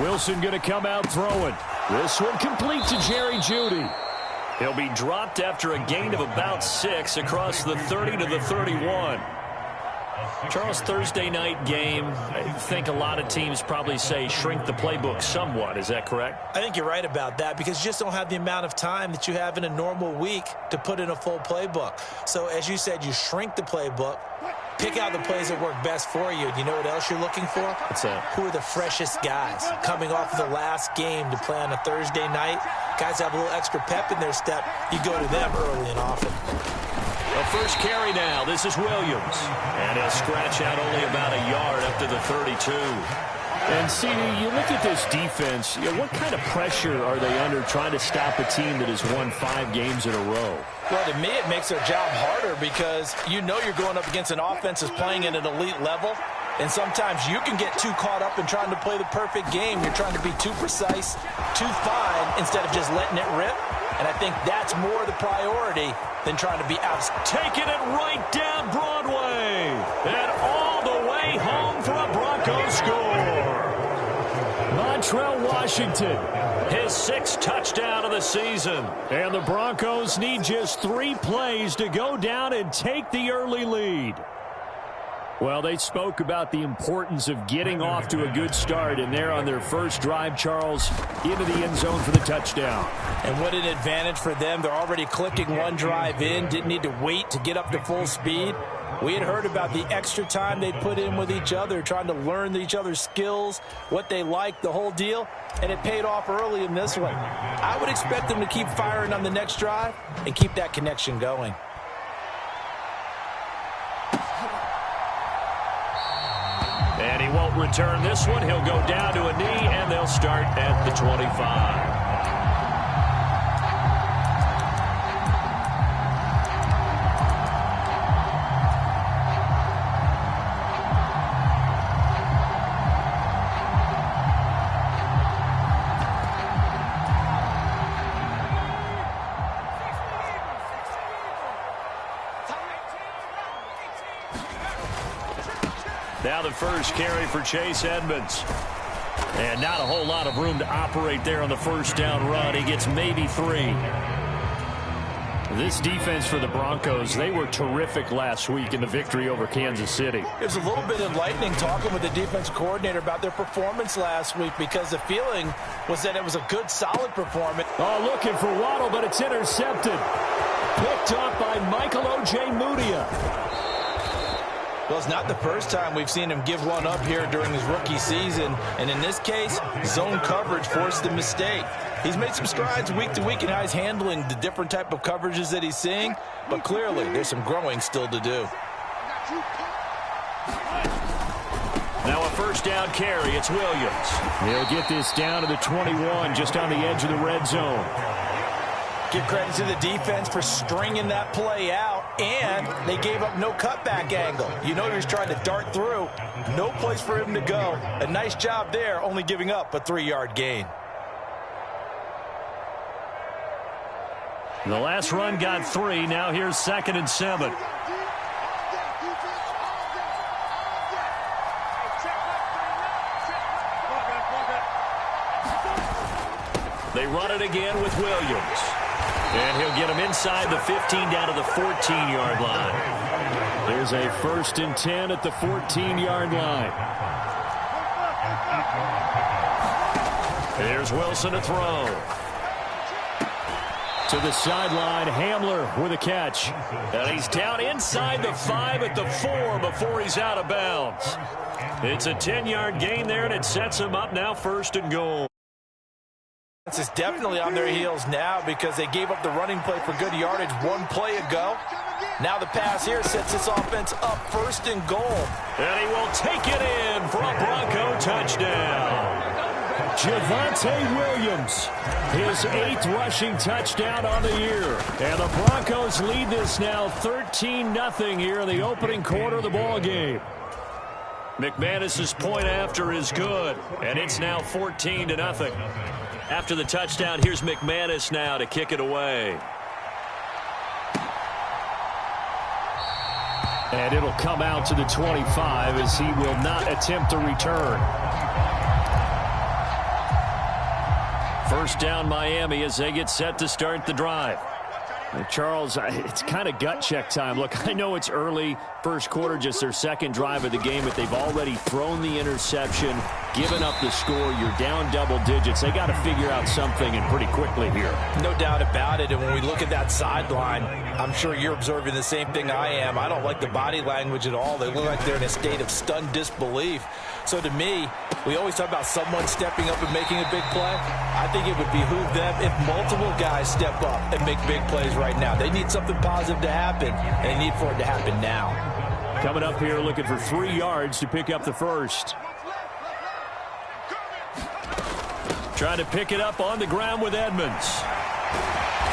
Wilson going to come out throwing. This one complete to Jerry Jeudy. He'll be dropped after a gain of about 6 across the 30 to the 31. Charles, Thursday night game, I think a lot of teams probably say shrink the playbook somewhat. Is that correct? I think you're right about that because you just don't have the amount of time that you have in a normal week to put in a full playbook. So, as you said, you shrink the playbook, pick out the plays that work best for you. You know what else you're looking for? What's that? Who are the freshest guys coming off of the last game to play on a Thursday night? Guys have a little extra pep in their step. You go to them early and often. The first carry now. This is Williams. And he'll scratch out only about a yard up to the 32. And, CD, you look at this defense, what kind of pressure are they under trying to stop a team that has won 5 games in a row? Well, to me, it makes their job harder because you know you're going up against an offense that's playing at an elite level. And sometimes you can get too caught up in trying to play the perfect game. You're trying to be too precise, too fine, instead of just letting it rip. And I think that's more the priority than trying to be out. Taking it right down Broadway. And all the way home for a Broncos score. Montrell Washington, his 6th touchdown of the season. And the Broncos need just 3 plays to go down and take the early lead. Well, they spoke about the importance of getting off to a good start, and they're on their first drive, Charles, into the end zone for the touchdown. And what an advantage for them. They're already clicking one drive in, didn't need to wait to get up to full speed. We had heard about the extra time they put in with each other, trying to learn each other's skills, what they like, the whole deal, and it paid off early in this one. I would expect them to keep firing on the next drive and keep that connection going. And he won't return this one. He'll go down to a knee, and they'll start at the 25. Now the first carry for Chase Edmonds. And not a whole lot of room to operate there on the first down run. He gets maybe 3. This defense for the Broncos, they were terrific last week in the victory over Kansas City. It was a little bit enlightening talking with the defense coordinator about their performance last week because the feeling was that it was a good, solid performance. Oh, looking for Waddle, but it's intercepted. Picked up by Michael O.J. Mudia. Well, it's not the first time we've seen him give one up here during his rookie season. And in this case, zone coverage forced the mistake. He's made some strides week to week in how he's handling the different type of coverages that he's seeing. But clearly, there's some growing still to do. Now a first down carry. It's Williams. He'll get this down to the 21, just on the edge of the red zone. Give credit to the defense for stringing that play out, and they gave up no cutback angle. You know he was trying to dart through. No place for him to go. A nice job there, only giving up a 3-yard gain. The last run got 3. Now here's 2nd and 7. They run it again with Williams. And he'll get him inside the 15 down to the 14-yard line. There's a 1st and 10 at the 14-yard line. Here's Wilson to throw. To the sideline, Hamler with a catch. And he's down inside the 5 at the 4 before he's out of bounds. It's a 10-yard gain there, and it sets him up now 1st and goal. This is definitely on their heels now because they gave up the running play for good yardage one play ago. Now the pass here sets this offense up 1st and goal. And he will take it in for a Bronco touchdown. Javonte Williams, his 8th rushing touchdown on the year. And the Broncos lead this now 13-0 here in the opening quarter of the ball game. McManus's point after is good, and it's now 14-0. After the touchdown, here's McManus now to kick it away. And it'll come out to the 25 as he will not attempt a return. First down Miami as they get set to start the drive. Charles, it's kind of gut check time. Look, I know it's early, first quarter, just their second drive of the game, but they've already thrown the interception, given up the score. You're down double digits. They got to figure out something, and pretty quickly here. No doubt about it, and when we look at that sideline, I'm sure you're observing the same thing I am. I don't like the body language at all. They look like they're in a state of stunned disbelief. So to me, we always talk about someone stepping up and making a big play. I think it would behoove them if multiple guys step up and make big plays right now. They need something positive to happen, and they need for it to happen now. Coming up here looking for 3 yards to pick up the first. Trying to pick it up on the ground with Edmonds.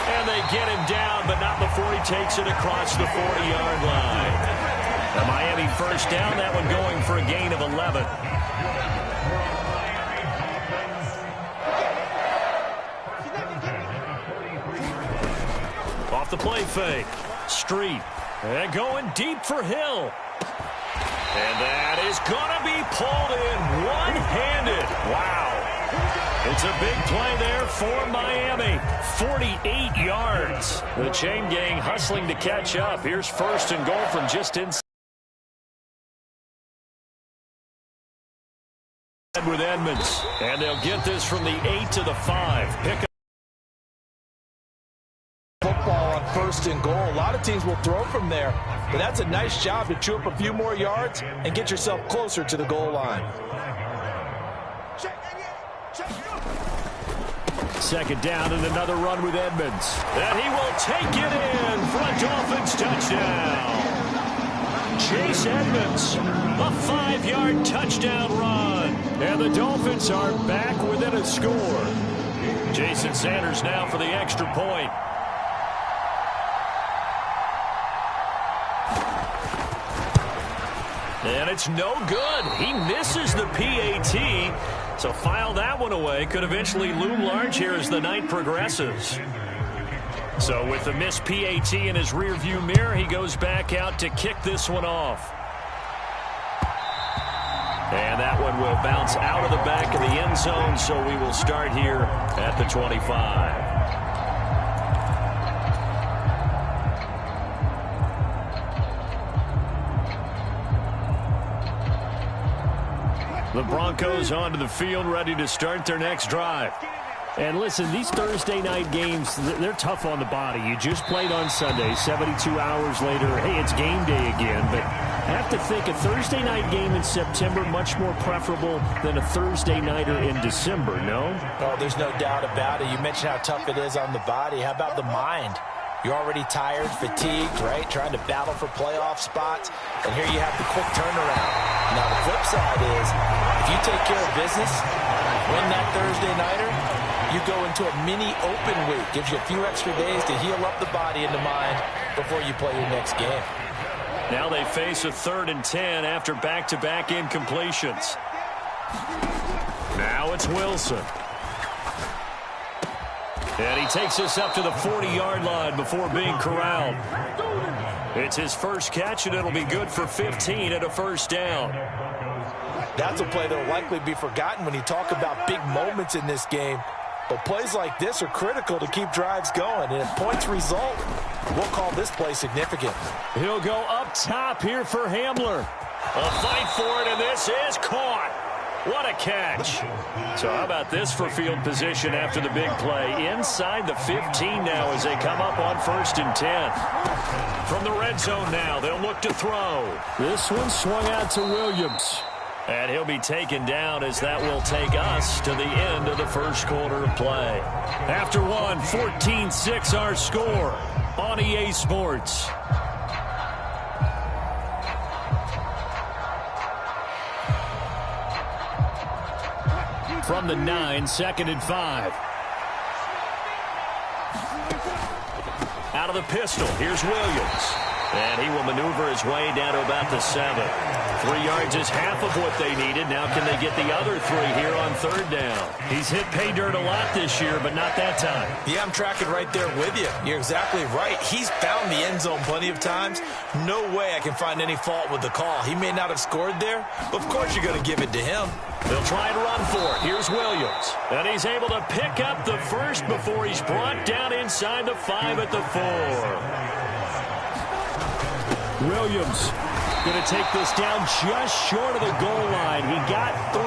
And they get him down, but not before he takes it across the 40-yard line. The Miami first down, that one going for a gain of 11. Off the play fake. Street. And going deep for Hill. And that is going to be pulled in one-handed. Wow. It's a big play there for Miami. 48 yards. The chain gang hustling to catch up. Here's first and goal from just inside. With Edmonds. And they'll get this from the 8 to the 5. Pick up football on first and goal. A lot of teams will throw from there, but that's a nice job to chew up a few more yards and get yourself closer to the goal line. Second down and another run with Edmonds. And he will take it in for a Dolphins touchdown. Chase Edmonds, a 5-yard touchdown run. And the Dolphins are back within a score. Jason Sanders now for the extra point. And it's no good. He misses the PAT. So file that one away. Could eventually loom large here as the night progresses. So with the missed PAT in his rearview mirror, he goes back out to kick this one off. And that one will bounce out of the back of the end zone, so we will start here at the 25. The Broncos onto the field, ready to start their next drive. And listen, these Thursday night games, they're tough on the body. You just played on Sunday, 72 hours later, hey, it's game day again. But I have to think a Thursday night game in September much more preferable than a Thursday nighter in December, no? Oh, there's no doubt about it. You mentioned how tough it is on the body. How about the mind? You're already tired, fatigued, right? Trying to battle for playoff spots. And here you have the quick turnaround. Now, the flip side is, if you take care of business, win that Thursday nighter, you go into a mini open week. Gives you a few extra days to heal up the body and the mind before you play your next game. Now they face a 3rd and 10 after back-to-back incompletions. Now it's Wilson. And he takes us up to the 40-yard line before being corralled. It's his first catch, and it'll be good for 15 at a first down. That's a play that will likely be forgotten when you talk about big moments in this game. But plays like this are critical to keep drives going. And if points result, we'll call this play significant. He'll go up top here for Hamler. A fight for it, and this is caught. What a catch. So how about this for field position after the big play? Inside the 15 now as they come up on 1st and 10. From the red zone now, they'll look to throw. This one swung out to Williams. And he'll be taken down as that will take us to the end of the first quarter of play. After one, 14-6 our score on EA Sports. From the 9, 2nd and 5. Out of the pistol, here's Williams. And he will maneuver his way down to about the 7. 3 yards is half of what they needed. Now can they get the other 3 here on 3rd down? He's hit pay dirt a lot this year, but not that time. Yeah, I'm tracking right there with you. You're exactly right. He's found the end zone plenty of times. No way I can find any fault with the call. He may not have scored there, but of course you're going to give it to him. They'll try and run for it. Here's Williams. And he's able to pick up the first before he's brought down inside the 5 at the 4. Williams going to take this down just short of the goal line. He got 3,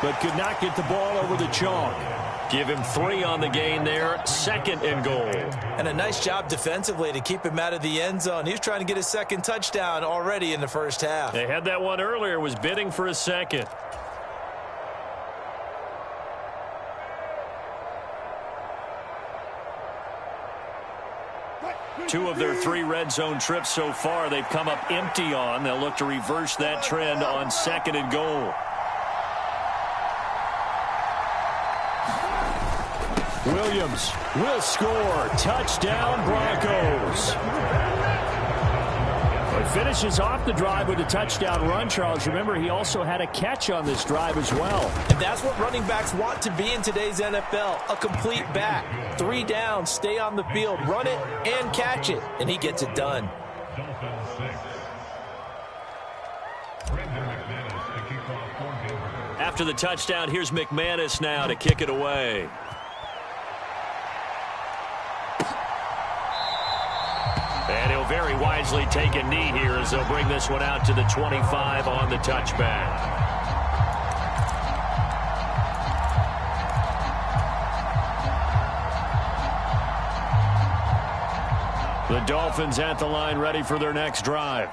but could not get the ball over the chalk. Give him 3 on the gain there. 2nd and goal. And a nice job defensively to keep him out of the end zone. He was trying to get his 2nd touchdown already in the first half. They had that one earlier, was bidding for a 2nd. Two of their 3 red zone trips so far, they've come up empty on. They'll look to reverse that trend on 2nd and goal. Williams will score. Touchdown, Broncos. He finishes off the drive with a touchdown run, Charles. Remember, he also had a catch on this drive as well. And that's what running backs want to be in today's NFL, a complete back. 3 downs, stay on the field, run it, and catch it. And he gets it done. After the touchdown, here's McManus now to kick it away. And he'll very wisely take a knee here as they'll bring this one out to the 25 on the touchback. The Dolphins at the line ready for their next drive.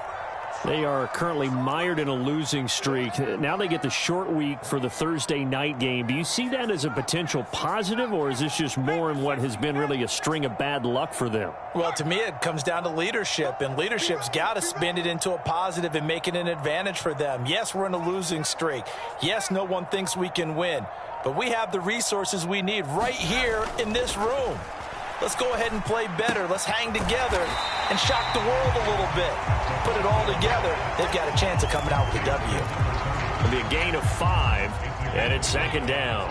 They are currently mired in a losing streak. Now they get the short week for the Thursday night game. Do you see that as a potential positive, or is this just more in what has been really a string of bad luck for them? Well, to me, it comes down to leadership, and leadership's got to spin it into a positive and make it an advantage for them. Yes, we're in a losing streak. Yes, no one thinks we can win, but we have the resources we need right here in this room. Let's go ahead and play better. Let's hang together and shock the world a little bit. Put it all together. They've got a chance of coming out with a W. It'll be a gain of 5, and it's 2nd down.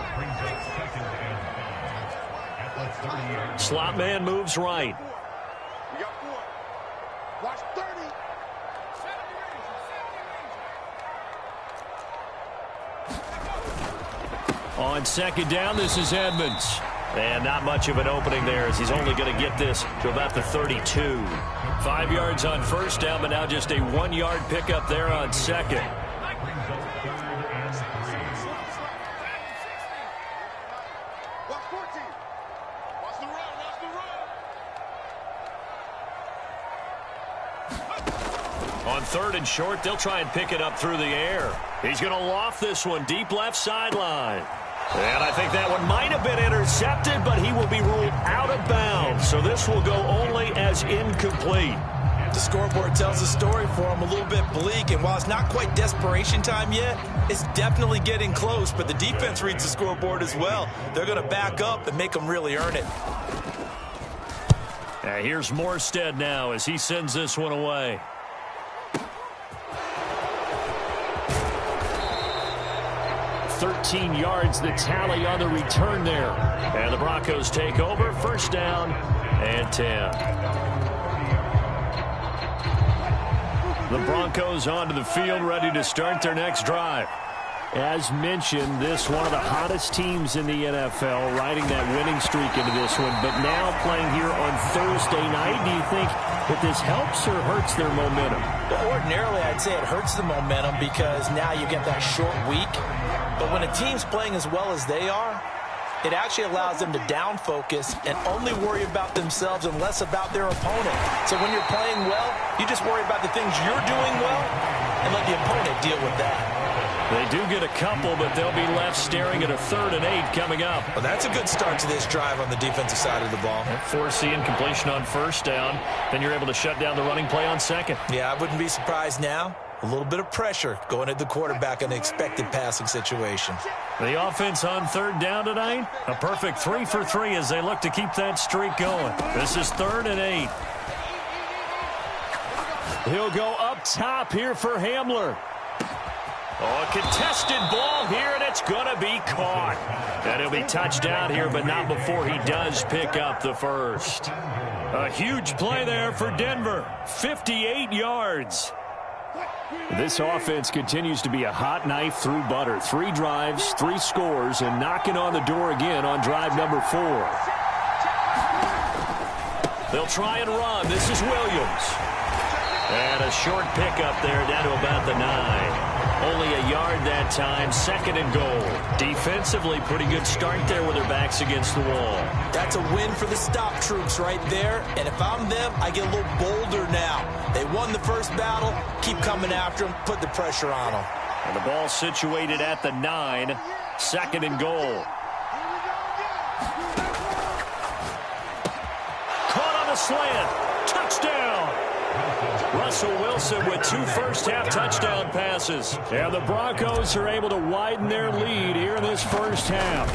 Slot man moves right. We got 4. Watch 30. On 2nd down, this is Edmonds. And not much of an opening there as he's only going to get this to about the 32. 5 yards on 1st down, but now just a 1-yard pickup there on 2nd. Watch 14. Watch the run. Watch the run. On 3rd and short, they'll try and pick it up through the air. He's going to loft this one deep left sideline. And I think that one might have been intercepted, but he will be ruled out of bounds. So this will go only as incomplete. The scoreboard tells the story for him, a little bit bleak. And while it's not quite desperation time yet, it's definitely getting close. But the defense reads the scoreboard as well. They're going to back up and make them really earn it. Here's Morstead now as he sends this one away. 13 yards, the tally on the return there. And the Broncos take over. 1st down and 10. The Broncos onto the field, ready to start their next drive. As mentioned, this one of the hottest teams in the NFL, riding that winning streak into this one, but now playing here on Thursday night. Do you think that this helps or hurts their momentum? Well, ordinarily, I'd say it hurts the momentum because now you get that short week. But when a team's playing as well as they are, it actually allows them to down focus and only worry about themselves and less about their opponent. So when you're playing well, you just worry about the things you're doing well and let the opponent deal with that. They do get a couple, but they'll be left staring at a 3rd and 8 coming up. Well, that's a good start to this drive on the defensive side of the ball. Forcing completion on 1st down. Then you're able to shut down the running play on 2nd. Yeah, I wouldn't be surprised now. A little bit of pressure going at the quarterback in an expected passing situation. The offense on 3rd down tonight. A perfect 3 for 3 as they look to keep that streak going. This is 3rd and 8. He'll go up top here for Hamler. Oh, a contested ball here, and it's going to be caught. And he'll be touchdown here, but not before he does pick up the first. A huge play there for Denver. 58 yards. This offense continues to be a hot knife through butter. 3 drives, 3 scores, and knocking on the door again on drive number 4. They'll try and run. This is Williams. And a short pickup there down to about the 9. Only a yard that time, 2nd and goal. Defensively, pretty good start there with their backs against the wall. That's a win for the stop troops right there. And if I'm them, I get a little bolder now. They won the first battle. Keep coming after them. Put the pressure on them. And the ball situated at the 9. 2nd and goal. Caught on the slant. Touchdown. Russell Wilson with 2 first-half touchdown passes. And the Broncos are able to widen their lead here in this first half.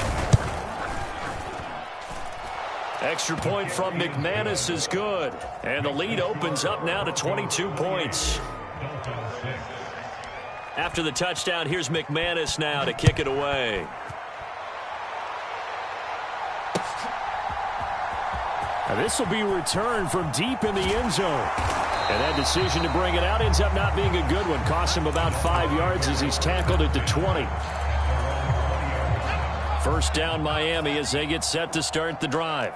Extra point from McManus is good. And the lead opens up now to 22 points. After the touchdown, here's McManus now to kick it away. Now this will be returned from deep in the end zone. And that decision to bring it out ends up not being a good one. Costs him about 5 yards as he's tackled at the 20. First down Miami as they get set to start the drive.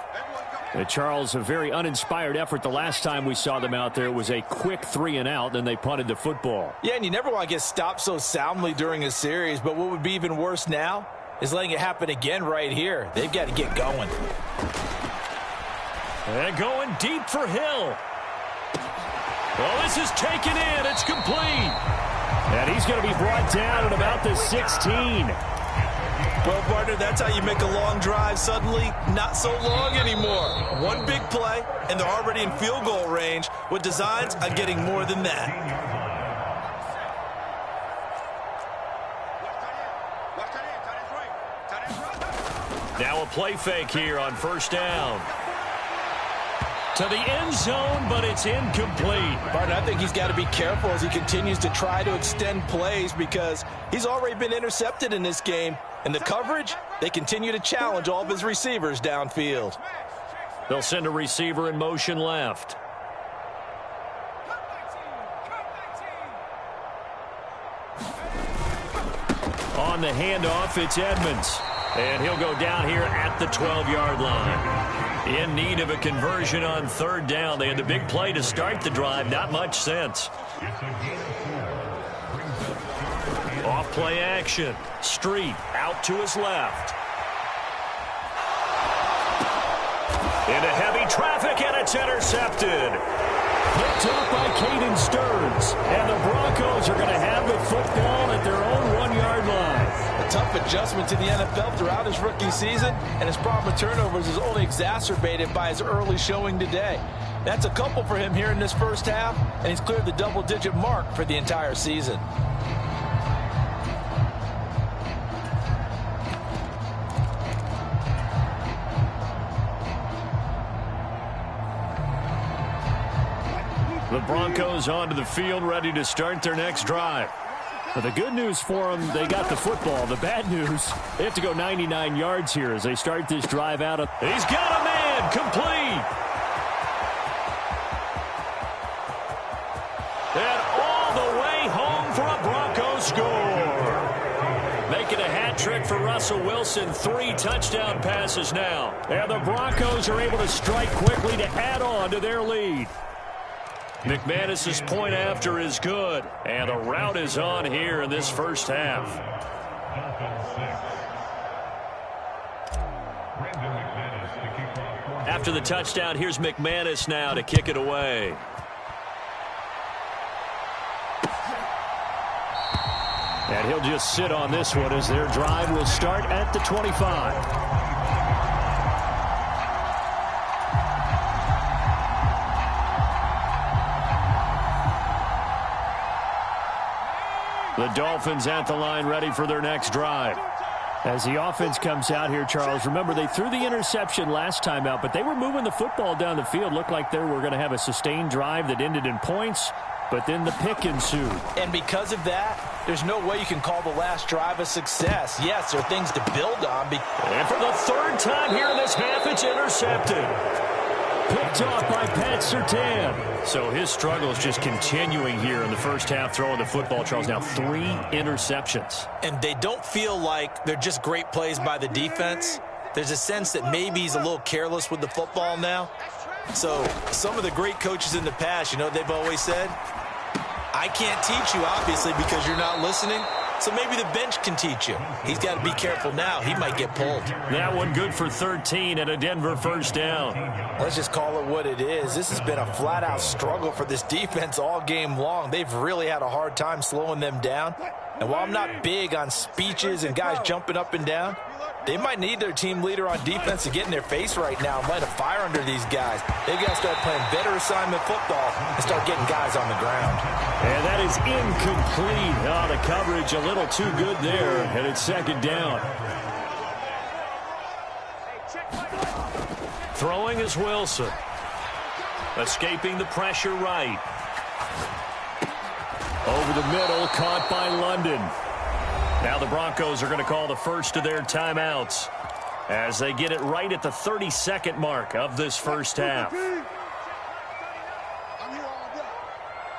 And Charles, a very uninspired effort the last time we saw them out there. It was a quick 3 and out, then they punted the football. Yeah, and you never want to get stopped so soundly during a series, but what would be even worse now is letting it happen again right here. They've got to get going. And going deep for Hill. Well, this is taken in. It's complete. And he's going to be brought down at about the 16. Well, partner, that's how you make a long drive suddenly not so long anymore. One big play, and they're already in field goal range with designs on getting more than that. Now a play fake here on first down. To the end zone, but it's incomplete. Partner, I think he's got to be careful as he continues to try to extend plays because he's already been intercepted in this game. And the coverage, they continue to challenge all of his receivers downfield. They'll send a receiver in motion left. On the handoff, it's Edmonds. And he'll go down here at the 12-yard line. In need of a conversion on 3rd down. They had the big play to start the drive. Not much sense. Off play action. Street out to his left. Into heavy traffic, and it's intercepted. Picked up by Caden Stearns. And the Broncos are going to have the football at their own 1-yard line. A tough adjustment to the NFL throughout his rookie season, and his problem with turnovers is only exacerbated by his early showing today. That's a couple for him here in this first half, and he's cleared the double-digit mark for the entire season. The Broncos onto the field, ready to start their next drive. But the good news for them, they got the football. The bad news, they have to go 99 yards here as they start this drive out. He's got a man, complete. And all the way home for a Broncos score. Making a hat trick for Russell Wilson. 3 touchdown passes now. And the Broncos are able to strike quickly to add on to their lead. McManus's point after is good. And the route is on here in this first half. After the touchdown, here's McManus now to kick it away. And he'll just sit on this one as their drive will start at the 25. The Dolphins at the line, ready for their next drive. As the offense comes out here, Charles, remember they threw the interception last time out, but they were moving the football down the field. Looked like they were going to have a sustained drive that ended in points. but then the pick ensued. And because of that, there's no way you can call the last drive a success. Yes, there are things to build on. And for the third time here in this half, it's intercepted. Picked off by Pat Surtain. So his struggles just continuing here in the first half, throwing the football, Charles. Now 3 interceptions. And they don't feel like they're just great plays by the defense. There's a sense that maybe he's a little careless with the football now. So some of the great coaches in the past, you know what they've always said? I can't teach you, obviously, because you're not listening. So maybe the bench can teach you. He's got to be careful now. He might get pulled. That one good for 13 and a Denver first down. Let's just call it what it is. This has been a flat-out struggle for this defense all game long. They've really had a hard time slowing them down. And while I'm not big on speeches and guys jumping up and down, they might need their team leader on defense to get in their face right now and light a fire under these guys. They've got to start playing better assignment football and start getting guys on the ground. And that is incomplete. Oh, the coverage a little too good there, and it's second down. Throwing is Wilson. Escaping the pressure right. Over the middle, caught by London. Now the Broncos are going to call the first of their timeouts as they get it right at the 32nd mark of this first half. I'm here all day.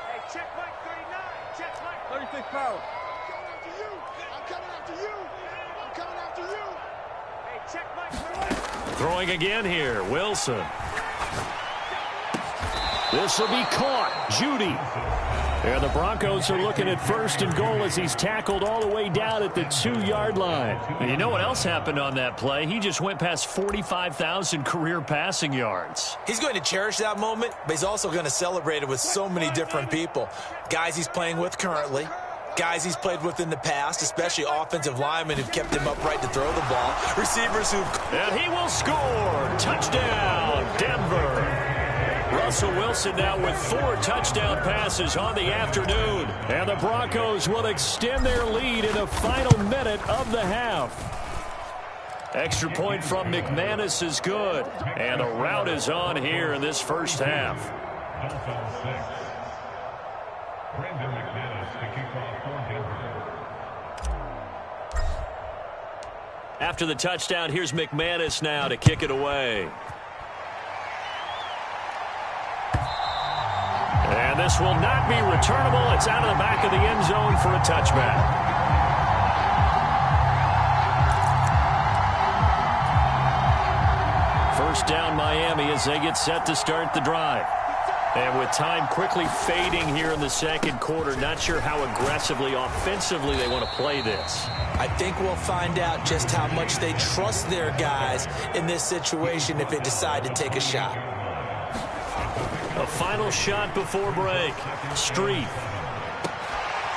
Hey, check Mike 39. Check Mike 36 pounds. I'm coming after you. I'm coming after you. I'm coming after you. Hey, check Mike 39. Throwing again here, Wilson. This will be caught. Judy. And the Broncos are looking at first and goal as he's tackled all the way down at the 2-yard line. And you know what else happened on that play? He just went past 45,000 career passing yards. He's going to cherish that moment, but he's also going to celebrate it with so many different people. Guys he's playing with currently, guys he's played with in the past, especially offensive linemen who've kept him upright to throw the ball, receivers who've... And he will score. Touchdown, Denver. Russell Wilson now with 4 touchdown passes on the afternoon. And the Broncos will extend their lead in the final minute of the half. Extra point from McManus is good. And the rout is on here in this first half. After the touchdown, here's McManus now to kick it away. And this will not be returnable. It's out of the back of the end zone for a touchback. First down, Miami, as they get set to start the drive. And with time quickly fading here in the second quarter, not sure how aggressively, offensively they want to play this. I think we'll find out just how much they trust their guys in this situation if they decide to take a shot. A final shot before break. Street.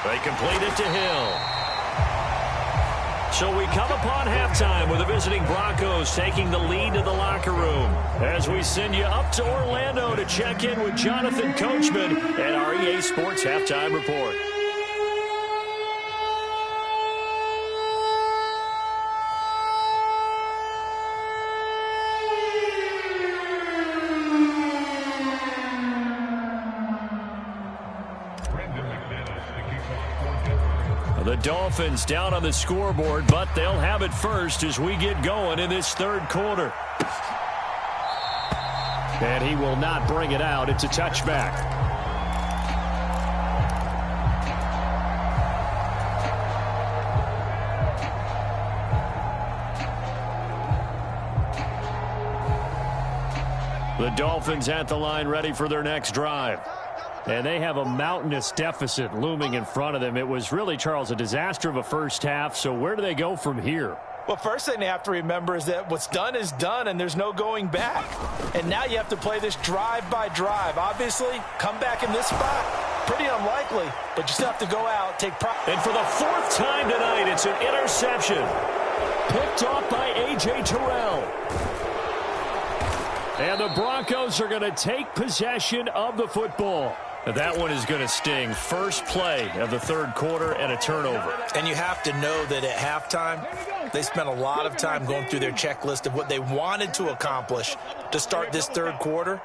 They complete it to Hill. So we come upon halftime with the visiting Broncos taking the lead to the locker room as we send you up to Orlando to check in with Jonathan Coachman at our EA Sports Halftime Report. The Dolphins down on the scoreboard, but they'll have it first as we get going in this third quarter. And he will not bring it out. It's a touchback. The Dolphins at the line ready for their next drive. And they have a mountainous deficit looming in front of them. It was really, Charles, a disaster of a first half. So where do they go from here? Well, first thing they have to remember is that what's done is done, and there's no going back. And now you have to play this drive by drive. Obviously, come back in this spot, pretty unlikely, but you still have to go out, take pride. And for the 4th time tonight, it's an interception. Picked off by A.J. Terrell. And the Broncos are going to take possession of the football. That one is going to sting. First play of the third quarter and a turnover. And you have to know that at halftime, they spent a lot of time going through their checklist of what they wanted to accomplish to start this third quarter.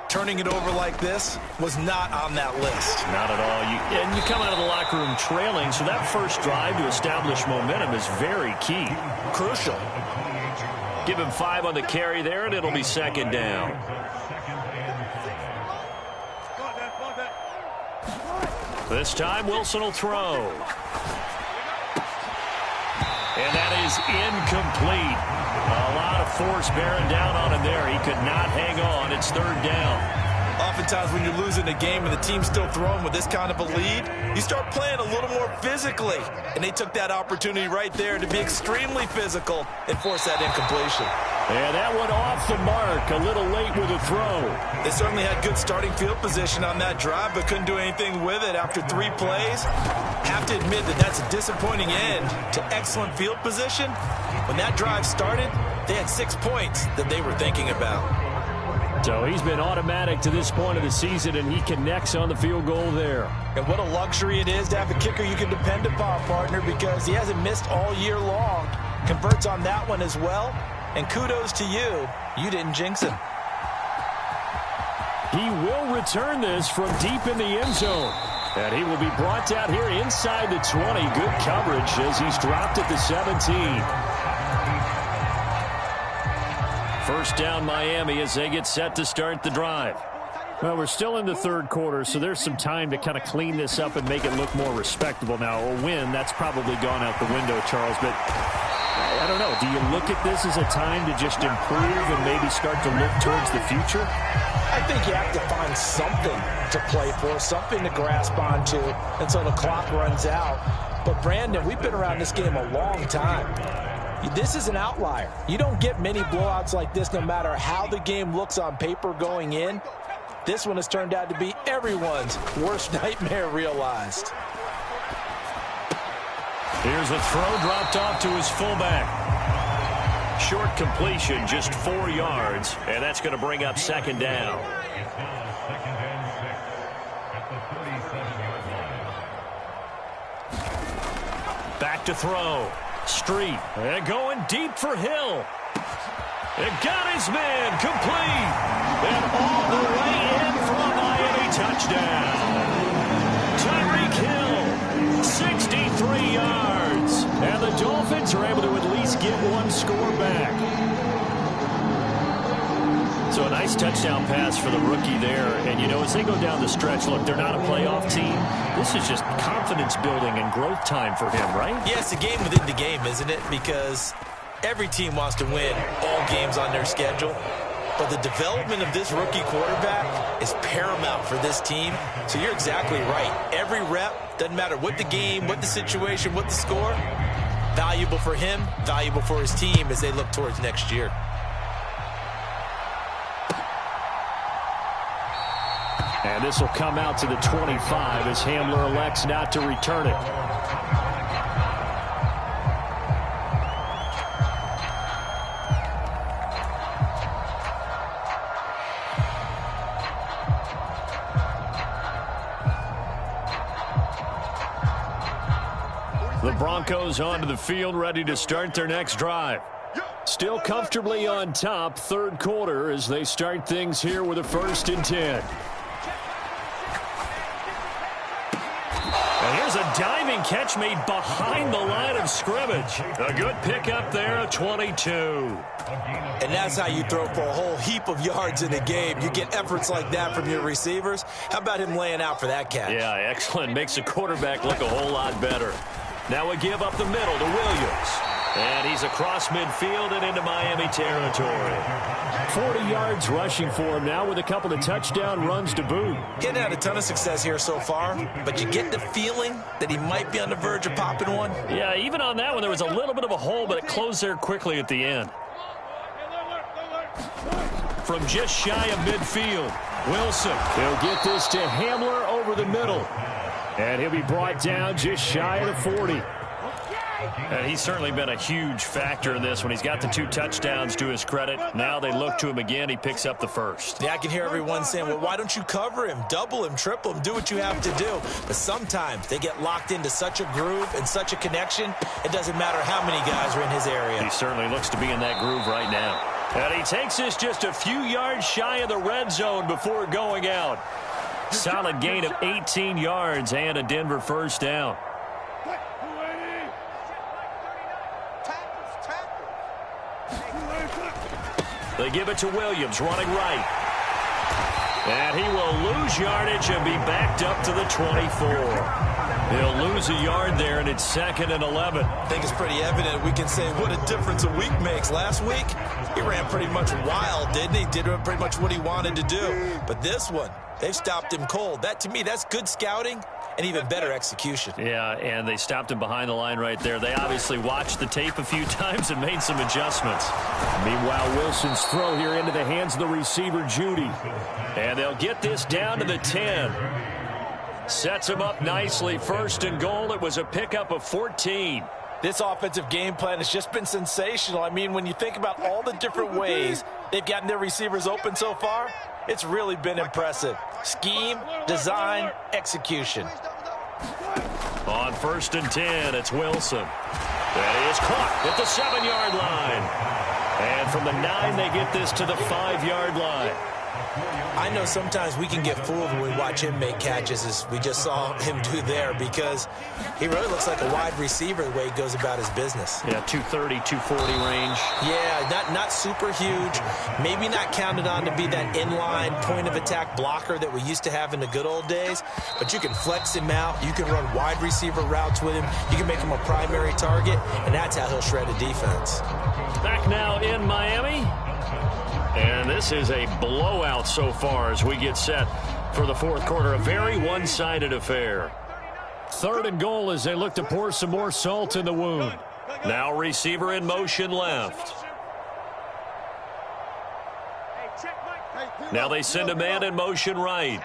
Turning it over like this was not on that list. Not at all. You come out of the locker room trailing, so that first drive to establish momentum is very key. Crucial. Give him 5 on the carry there, and it'll be second down. This time, Wilson will throw. And that is incomplete. A lot of force bearing down on him there. He could not hang on. It's third down. Oftentimes when you're losing a game and the team's still throwing with this kind of a lead, you start playing a little more physically. And they took that opportunity right there to be extremely physical and force that incompletion. And that one off the mark, a little late with a throw. They certainly had good starting field position on that drive, but couldn't do anything with it after 3 plays. Have to admit that that's a disappointing end to excellent field position. When that drive started, they had 6 points that they were thinking about. So he's been automatic to this point of the season, and he connects on the field goal there. And what a luxury it is to have a kicker you can depend upon, partner, because he hasn't missed all year long. Converts on that one as well. And kudos to you. You didn't jinx him. He will return this from deep in the end zone. And he will be brought down here inside the 20. Good coverage as he's dropped at the 17. First down Miami as they get set to start the drive. Well, we're still in the third quarter, so there's some time to kind of clean this up and make it look more respectable. Now, a win, that's probably gone out the window, Charles, but I don't know. Do you look at this as a time to just improve and maybe start to look towards the future? I think you have to find something to play for, something to grasp onto until the clock runs out. But, Brandon, we've been around this game a long time. This is an outlier. You don't get many blowouts like this no matter how the game looks on paper going in. This one has turned out to be everyone's worst nightmare realized. Here's a throw dropped off to his fullback. Short completion, just 4 yards, and that's going to bring up second down. Back to throw. Street. And going deep for Hill. It got his man complete. And all the way in for a Miami touchdown. Tyreek Hill, 63 yards. And the Dolphins are able to at least get one score back. So a nice touchdown pass for the rookie there. And, you know, as they go down the stretch, look, they're not a playoff team. This is just confidence building and growth time for him, right? Yeah, it's a game within the game, isn't it? Because every team wants to win all games on their schedule. But the development of this rookie quarterback is paramount for this team. So you're exactly right. Every rep, doesn't matter what the game, what the situation, what the score, valuable for him, valuable for his team as they look towards next year. And this will come out to the 25 as Hamler elects not to return it. The Broncos onto the field, ready to start their next drive. Still comfortably on top, third quarter, as they start things here with a 1st and 10. And here's a diving catch made behind the line of scrimmage. A good pickup there, a 22. And that's how you throw for a whole heap of yards in a game. You get efforts like that from your receivers. How about him laying out for that catch? Yeah, excellent. Makes the quarterback look a whole lot better. Now a give up the middle to Williams. And he's across midfield and into Miami territory. 40 yards rushing for him now with a couple of touchdown runs to boot. He hadn't had a ton of success here so far, but you get the feeling that he might be on the verge of popping one. Yeah, even on that one, there was a little bit of a hole, but it closed there quickly at the end. From just shy of midfield, Wilson. He'll get this to Hamler over the middle. And he'll be brought down just shy of the 40. And he's certainly been a huge factor in this when he's got the 2 touchdowns to his credit. Now they look to him again. He picks up the first. Yeah, I can hear everyone saying, well, why don't you cover him, double him, triple him, do what you have to do. But sometimes they get locked into such a groove and such a connection, it doesn't matter how many guys are in his area. He certainly looks to be in that groove right now. And he takes this just a few yards shy of the red zone before going out. Solid gain of 18 yards and a Denver first down. They give it to Williams, running right. And he will lose yardage and be backed up to the 24. He'll lose a yard there, and it's 2nd and 11. I think it's pretty evident. We can say what a difference a week makes. Last week, he ran pretty much wild, didn't he? Did pretty much what he wanted to do. But this one, they've stopped him cold. That, to me, that's good scouting and even better execution. Yeah, and they stopped him behind the line right there. They obviously watched the tape a few times and made some adjustments. Meanwhile, Wilson's throw here into the hands of the receiver, Judy. And they'll get this down to the 10. Sets him up nicely. 1st and goal. It was a pickup of 14. This offensive game plan has just been sensational. I mean, when you think about all the different ways they've gotten their receivers open so far, it's really been impressive. Scheme, design, execution. On 1st and 10, it's Wilson. And he is caught at the 7-yard line. And from the 9, they get this to the 5-yard line. I know sometimes we can get fooled when we watch him make catches, as we just saw him do there, because he really looks like a wide receiver the way he goes about his business. Yeah, 230, 240 range. Yeah, not super huge. Maybe not counted on to be that inline point-of-attack blocker that we used to have in the good old days, but you can flex him out. You can run wide receiver routes with him. You can make him a primary target, and that's how he'll shred a defense. Back now in Miami. And this is a blowout so far as we get set for the 4th quarter. A very one-sided affair. 3rd and goal as they look to pour some more salt in the wound. Now receiver in motion left. Now they send a man in motion right.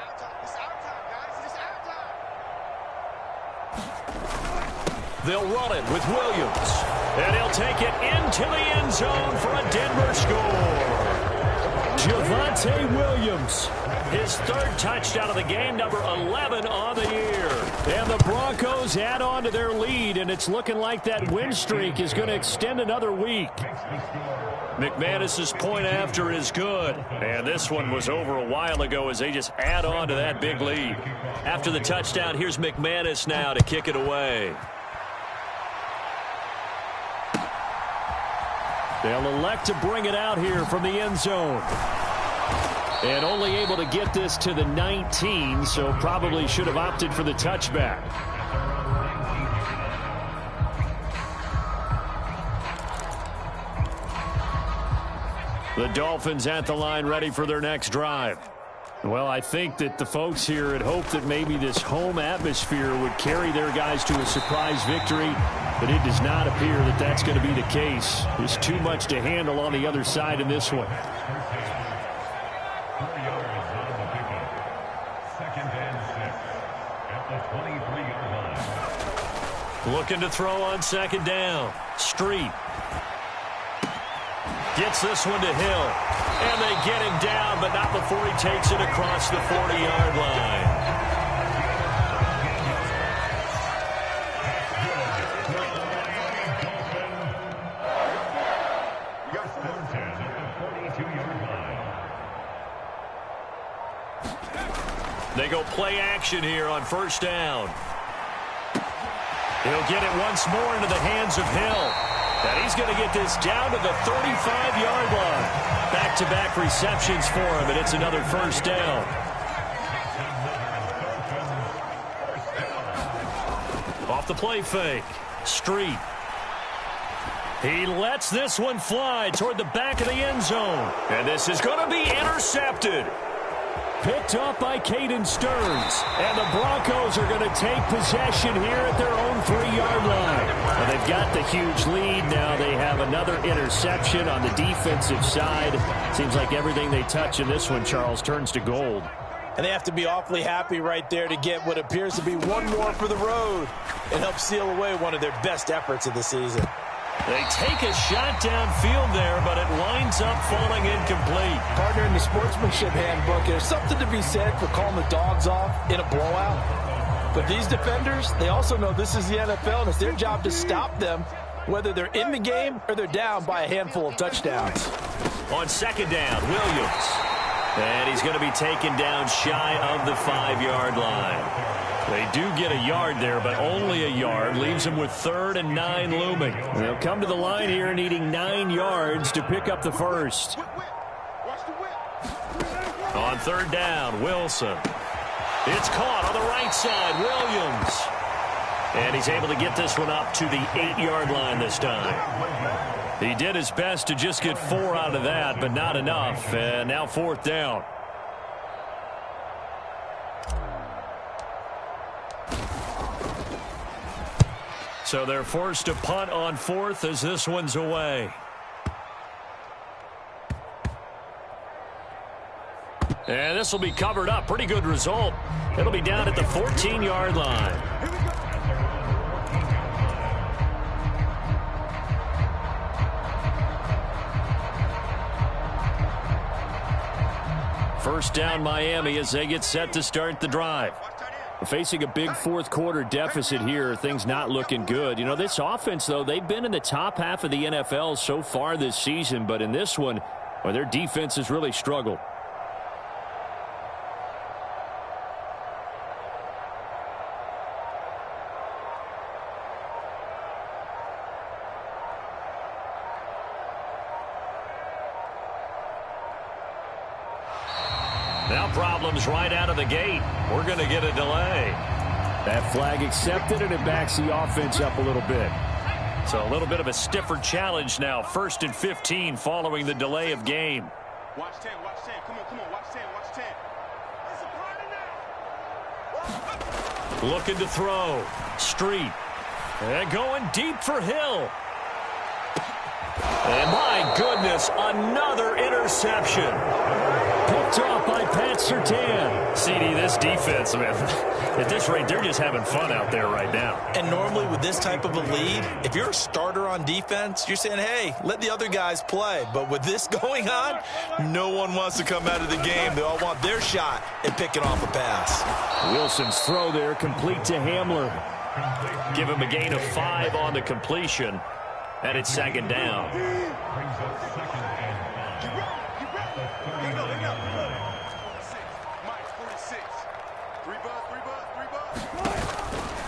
They'll run it with Williams. And he'll take it into the end zone for a Denver score. Javonte Williams, his 3rd touchdown of the game, number 11 on the year. And the Broncos add on to their lead, and it's looking like that win streak is going to extend another week. McManus's point after is good, and this one was over a while ago as they just add on to that big lead. After the touchdown, here's McManus now to kick it away. They'll elect to bring it out here from the end zone. And only able to get this to the 19, so probably should have opted for the touchback. The Dolphins at the line ready for their next drive. Well, I think that the folks here had hoped that maybe this home atmosphere would carry their guys to a surprise victory, but it does not appear that that's going to be the case. There's too much to handle on the other side in this one. Looking to throw on 2nd down. Street. Gets this one to Hill. And they get him down, but not before he takes it across the 40-yard line. They go play action here on 1st down. He'll get it once more into the hands of Hill. And he's going to get this down to the 35-yard line. Back-to-back receptions for him, and it's another 1st down. Off the play fake. Street. He lets this one fly toward the back of the end zone. And this is going to be intercepted. Picked up by Caden Stearns. And the Broncos are going to take possession here at their own 3-yard line. And they've got the huge lead. Now they have another interception on the defensive side. Seems like everything they touch in this one, Charles, turns to gold. And they have to be awfully happy right there to get what appears to be one more for the road and help seal away one of their best efforts of the season. They take a shot downfield there, but it winds up falling incomplete. Partner, in the sportsmanship handbook, there's something to be said for calling the dogs off in a blowout. But these defenders, they also know this is the NFL, and it's their job to stop them whether they're in the game or they're down by a handful of touchdowns. On second down, Williams. And he's going to be taken down shy of the 5-yard line. They do get a yard there, but only a yard. Leaves them with 3rd and 9 looming. They'll come to the line here needing 9 yards to pick up the first. On 3rd down, Wilson. It's caught on the right side, Williams. And he's able to get this one up to the 8-yard line this time. He did his best to just get 4 out of that, but not enough. And now 4th down. So they're forced to punt on 4th as this one's away. And this will be covered up. Pretty good result. It'll be down at the 14-yard line. First down Miami as they get set to start the drive. Facing a big 4th quarter deficit here. Things not looking good. You know, this offense, though, they've been in the top half of the NFL so far this season. But in this one, well, their defense has really struggled. Now problems right out of the gate. We're going to get a delay. That flag accepted, and it backs the offense up a little bit. So a little bit of a stiffer challenge now. 1st and 15 following the delay of game. Watch 10, watch 10. Come on, watch 10, watch 10. Looking to throw. Street. And going deep for Hill. And my goodness, another interception. Picked off by Pat Surtain. CD, this defense, man, at this rate, they're just having fun out there right now. And normally with this type of a lead, if you're a starter on defense, you're saying, hey, let the other guys play. But with this going on, no one wants to come out of the game. They all want their shot at picking off a pass. Wilson's throw there, complete to Hamler. Give him a gain of 5 on the completion. And it's 2nd down.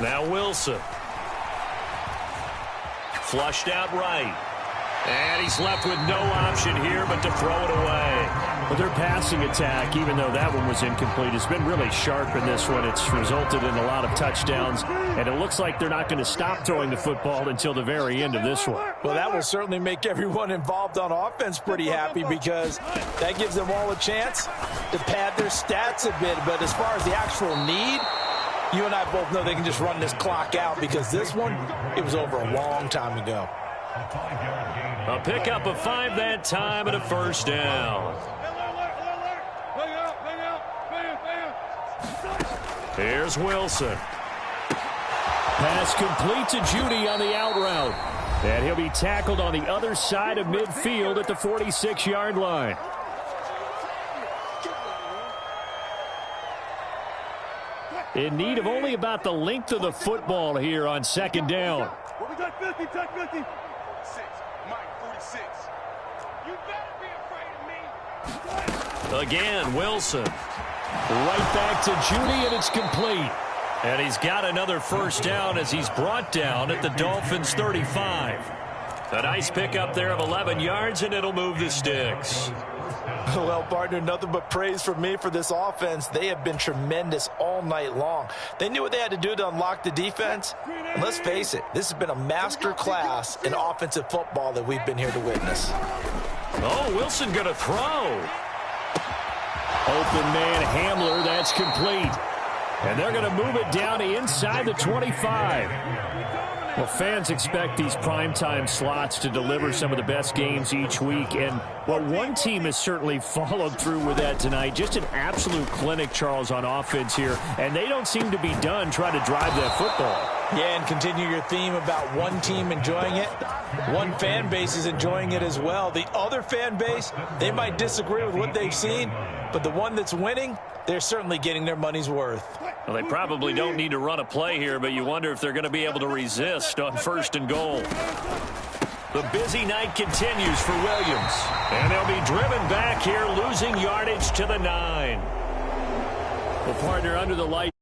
Now Wilson. Flushed out right. And he's left with no option here but to throw it away. But their passing attack, even though that one was incomplete, has been really sharp in this one. It's resulted in a lot of touchdowns, and it looks like they're not going to stop throwing the football until the very end of this one. Well, that will certainly make everyone involved on offense pretty happy because that gives them all a chance to pad their stats a bit. But as far as the actual need, you and I both know they can just run this clock out because this one, it was over a long time ago. A pickup of 5 that time and a 1st down. Here's Wilson. Pass complete to Judy on the out route. And he'll be tackled on the other side of midfield at the 46-yard line. In need of only about the length of the football here on 2nd down. Again, Wilson. Right back to Judy, and it's complete. And he's got another 1st down as he's brought down at the Dolphins' 35. A nice pickup there of 11 yards, and it'll move the sticks. Well, partner, nothing but praise from me for this offense. They have been tremendous all night long. They knew what they had to do to unlock the defense. And let's face it, this has been a master class in offensive football that we've been here to witness. Oh, Wilson going to throw. Open man Hamler, that's complete. And they're going to move it down to inside the 25. Well, fans expect these primetime slots to deliver some of the best games each week. And, well, one team has certainly followed through with that tonight. Just an absolute clinic, Charles, on offense here. And they don't seem to be done trying to drive that football. Yeah, and continue your theme about one team enjoying it. One fan base is enjoying it as well. The other fan base, they might disagree with what they've seen, but the one that's winning, they're certainly getting their money's worth. Well, they probably don't need to run a play here, but you wonder if they're going to be able to resist on 1st and goal. The busy night continues for Williams. And they'll be driven back here, losing yardage to the 9. Well, partner, under the light.